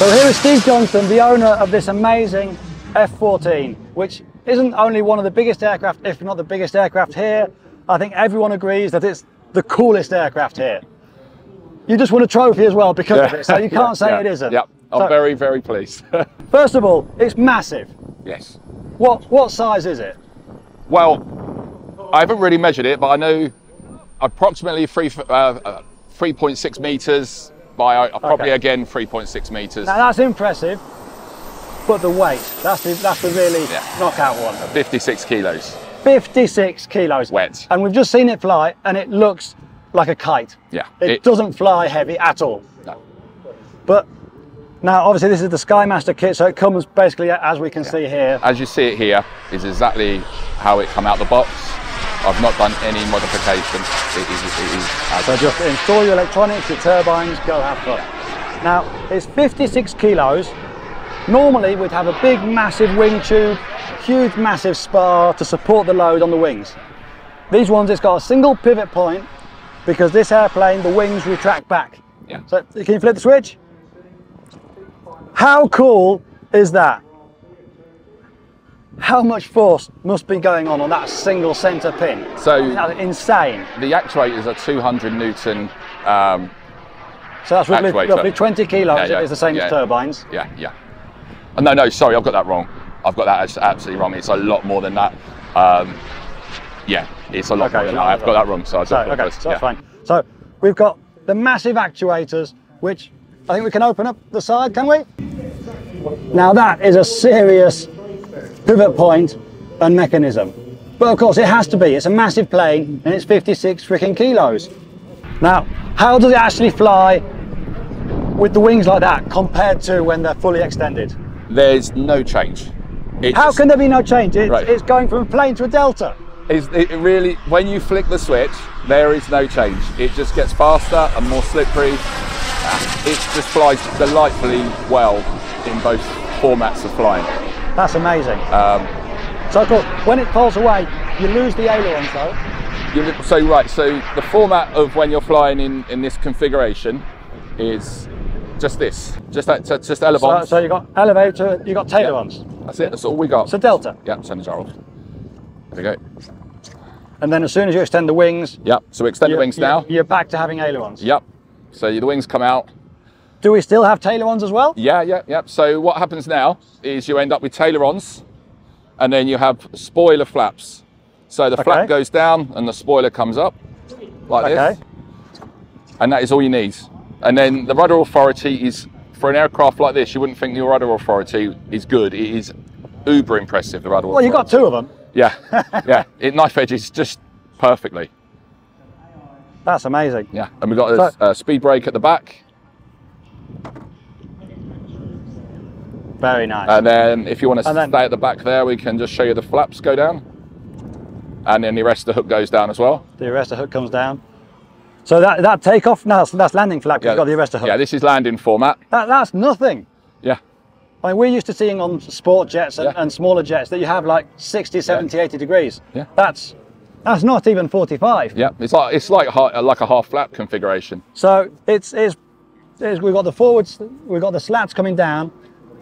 So here is Steve Johnston, the owner of this amazing F14, which isn't only one of the biggest aircraft, if not the biggest aircraft here. I think everyone agrees that it's the coolest aircraft here. You just won a trophy as well because of it, so you can't say it isn't. Yep, I'm very, very pleased. First of all, it's massive. Yes. What size is it? Well, I haven't really measured it, but I know approximately 3.6 meters by probably again 3.6 meters. Now that's impressive, but the weight, that's the really knockout one. 56 kilos. 56 kilos. Wet. And we've just seen it fly and it looks like a kite. Yeah. It doesn't fly heavy at all. No. But now obviously this is the Skymaster kit, so it comes basically as we can see here. As you see it here is exactly how it come out the box. I've not done any modification. It is as so just install your electronics, your turbines, go have fun. Now it's 56 kilos. Normally we'd have a big massive wing tube, huge massive spar to support the load on the wings. These ones, it's got a single pivot point because this airplane, the wings retract back. Yeah. So can you flip the switch? How cool is that? How much force must be going on that single center pin? So that's insane. The actuators are 200 Newton. So that's roughly 20 kilos. It's the same as turbines. Yeah, yeah. Oh, no, sorry, I've got that wrong. I've got that absolutely wrong. It's a lot more than that. Yeah, it's a lot more than that. I've got that wrong, so I do apologize. So that's fine. So we've got the massive actuators, which I think we can open up the side, can we? Now that is a serious pivot point and mechanism. But of course it has to be. It's a massive plane and it's 56 freaking kilos. Now, how does it actually fly with the wings like that compared to when they're fully extended? There's no change. How can there be no change? It's going from a plane to a delta. It really, when you flick the switch, there is no change. It just gets faster and more slippery. It just flies delightfully well in both formats of flying. That's amazing. So of course, when it falls away, you lose the ailerons though. So the format of when you're flying in this configuration is just this, just elevons. So you got elevator, you got ailerons. That's it. That's all we got. So delta. Yep. Send the jar off. There we go. And then as soon as you extend the wings. Yep. So we extend the wings now. You're back to having ailerons. Yep. So the wings come out. Do we still have ailerons as well? Yeah. So what happens now is you end up with ailerons, and then you have spoiler flaps. So the flap goes down and the spoiler comes up like this. And that is all you need. And then the rudder authority is, for an aircraft like this, you wouldn't think the rudder authority is good. It is uber impressive, the rudder authority. Well, you've got two of them. Yeah, yeah. It knife edges just perfectly. That's amazing. Yeah, and we've got a speed brake at the back. Very nice. And then if you want to stay at the back there, we can just show you the flaps go down. And then the rest of the hook goes down as well. The arrestor hook comes down. So that takeoff, no, that's landing flap, you've got the arrestor hook. Yeah, this is landing format. That's nothing. Yeah. I mean, we're used to seeing on sport jets and smaller jets that you have like 60, 70, 80 degrees. Yeah. That's not even 45. Yeah, it's like a half flap configuration. So we've got the forwards, we've got the slats coming down,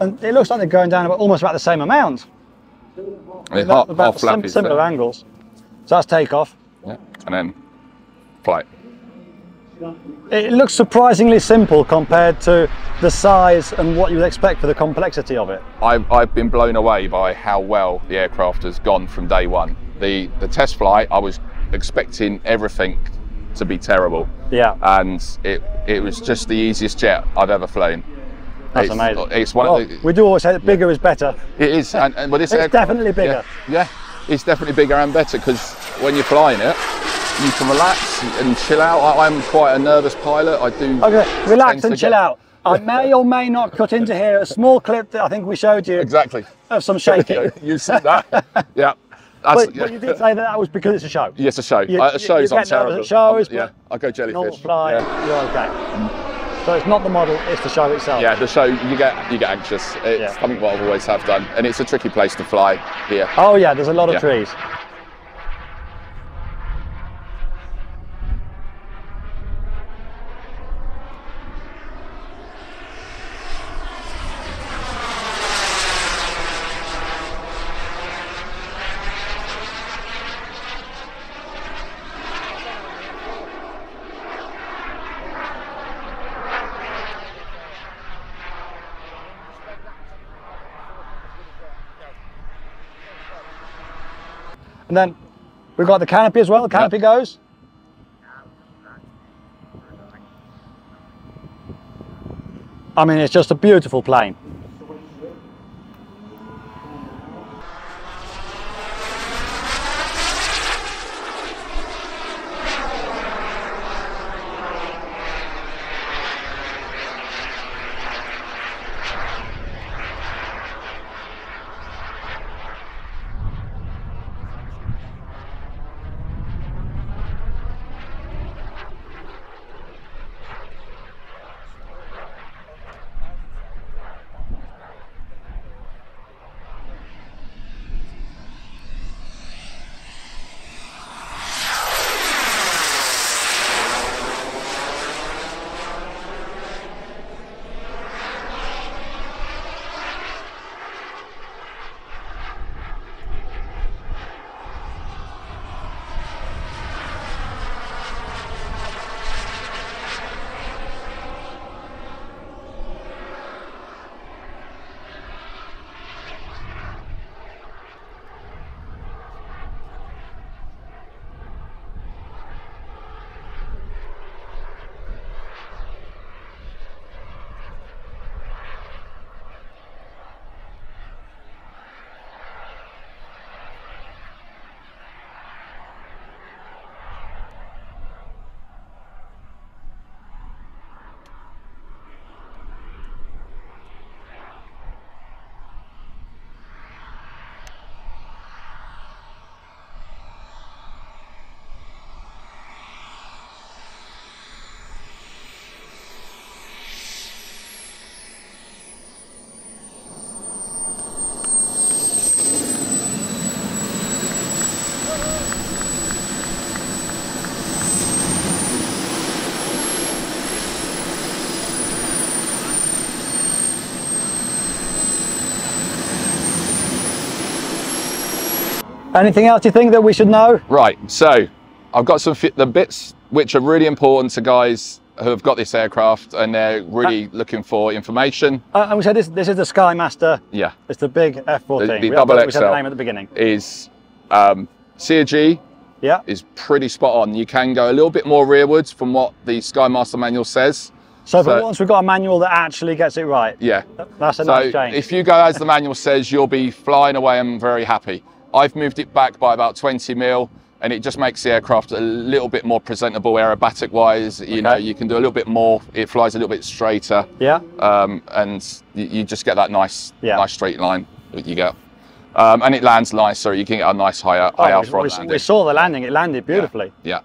and it looks like they're going down almost about the same amount. Half flap is similar angles. So that's takeoff. Yeah, and then flight. It looks surprisingly simple compared to the size and what you would expect for the complexity of it. I've been blown away by how well the aircraft has gone from day one. The test flight, I was expecting everything to be terrible. Yeah. And it was just the easiest jet I've ever flown. That's amazing. It's one of the, we do always say that bigger is better. It is, and this it's definitely bigger. Yeah, it's definitely bigger and better because when you're flying it, you can relax and chill out. I'm quite a nervous pilot. I do. Okay, relax and chill out. I may or may not cut into here a small clip that I think we showed you. Exactly. Of some shaking. You said that. Yeah. But you did say that was because it's a show. Yes, a show. Shows I'm terrible. Shows, yeah, I go jellyfish. Normal fly, you're okay. So it's not the model, it's the show itself. Yeah, the show, you get anxious. It's something what I've always have done, and it's a tricky place to fly here. Oh yeah, there's a lot of trees. And then we've got the canopy as well. The canopy goes. I mean, it's just a beautiful plane. Anything else you think that we should know? Right, so I've got the bits which are really important to guys who have got this aircraft and they're really looking for information. And we said this is the Skymaster. Yeah. It's the big F14. The double XL. We said the name at the beginning. Is CG. Yeah. Is pretty spot on. You can go a little bit more rearwards from what the Skymaster manual says. So once we've got a manual that actually gets it right. Yeah. That's a nice change. If you go as the manual says, you'll be flying away and very happy. I've moved it back by about 20 mil and it just makes the aircraft a little bit more presentable aerobatic wise. You know, you can do a little bit more. It flies a little bit straighter. Yeah. And you just get that nice straight line that you get. And it lands nicer. You can get a nice high alpha landing. We saw the landing. It landed beautifully. Yeah.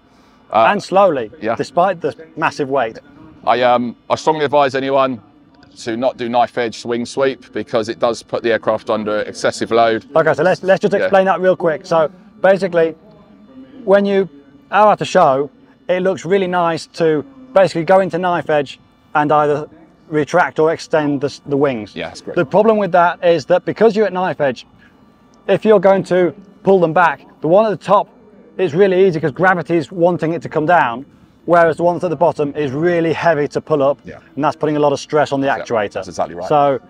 And slowly, yeah. despite the massive weight. I strongly advise anyone to not do knife edge swing sweep because it does put the aircraft under excessive load. Okay, so let's just explain that real quick. So basically, when you are at a show, it looks really nice to basically go into knife edge and either retract or extend the wings. Yeah, that's great. The problem with that is that because you're at knife edge, if you're going to pull them back, the one at the top is really easy because gravity is wanting it to come down. Whereas the one at the bottom is really heavy to pull up, and that's putting a lot of stress on the actuator. That's exactly right. So,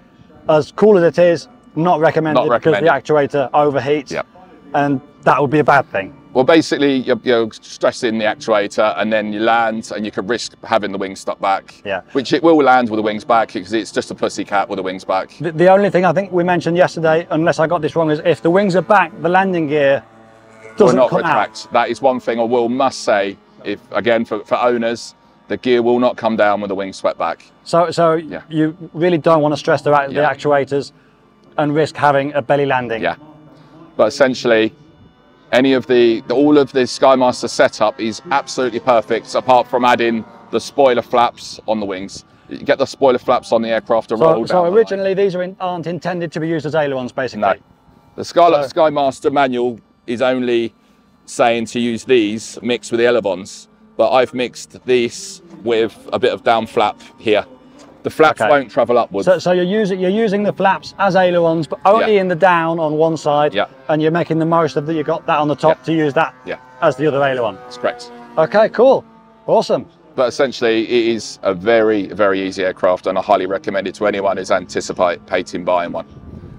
as cool as it is, not recommended because the actuator overheats, and that would be a bad thing. Well, basically, you're stressing the actuator, and then you land, and you could risk having the wings stuck back. Yeah. Which it will land with the wings back because it's just a pussycat with the wings back. The only thing I think we mentioned yesterday, unless I got this wrong, is if the wings are back, the landing gear doesn't come out. That is one thing I must say. If again for owners, the gear will not come down with the wings swept back. So you really don't want to stress the actuators and risk having a belly landing. Yeah, but essentially, all of the Skymaster setup is absolutely perfect, apart from adding the spoiler flaps on the wings. You get the spoiler flaps on the aircraft to roll down. So originally these aren't intended to be used as ailerons, basically. No, the Skymaster manual is only saying to use these mixed with the elevons, but I've mixed these with a bit of down flap here. The flaps won't travel upwards. So you're using the flaps as ailerons, but only in the down on one side, and you're making the most of that. You got that on the top to use that as the other aileron. That's correct. Okay, cool, awesome. But essentially, it is a very, very easy aircraft, and I highly recommend it to anyone who's anticipating buying one.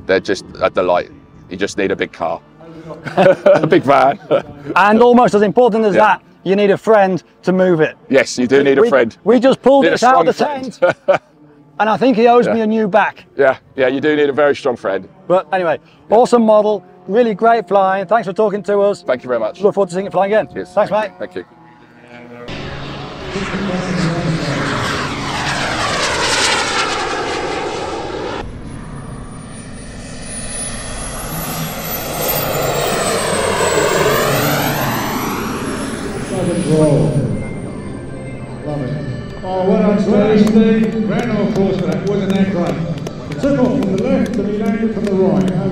They're just a delight. You just need a big car. A big van. And almost as important as that, you need a friend to move it. Yes, you do need a friend. We just pulled Need this a out of the strong tent, and I think he owes me a new back. Yeah, you do need a very strong friend. But anyway, awesome model, really great flying. Thanks for talking to us. Thank you very much. Look forward to seeing it flying again. Cheers. Thanks, mate. Thank you. Love it. Oh, well done, Steve. Round of applause for that. Wasn't that great? It took off from the left and he landed from the right.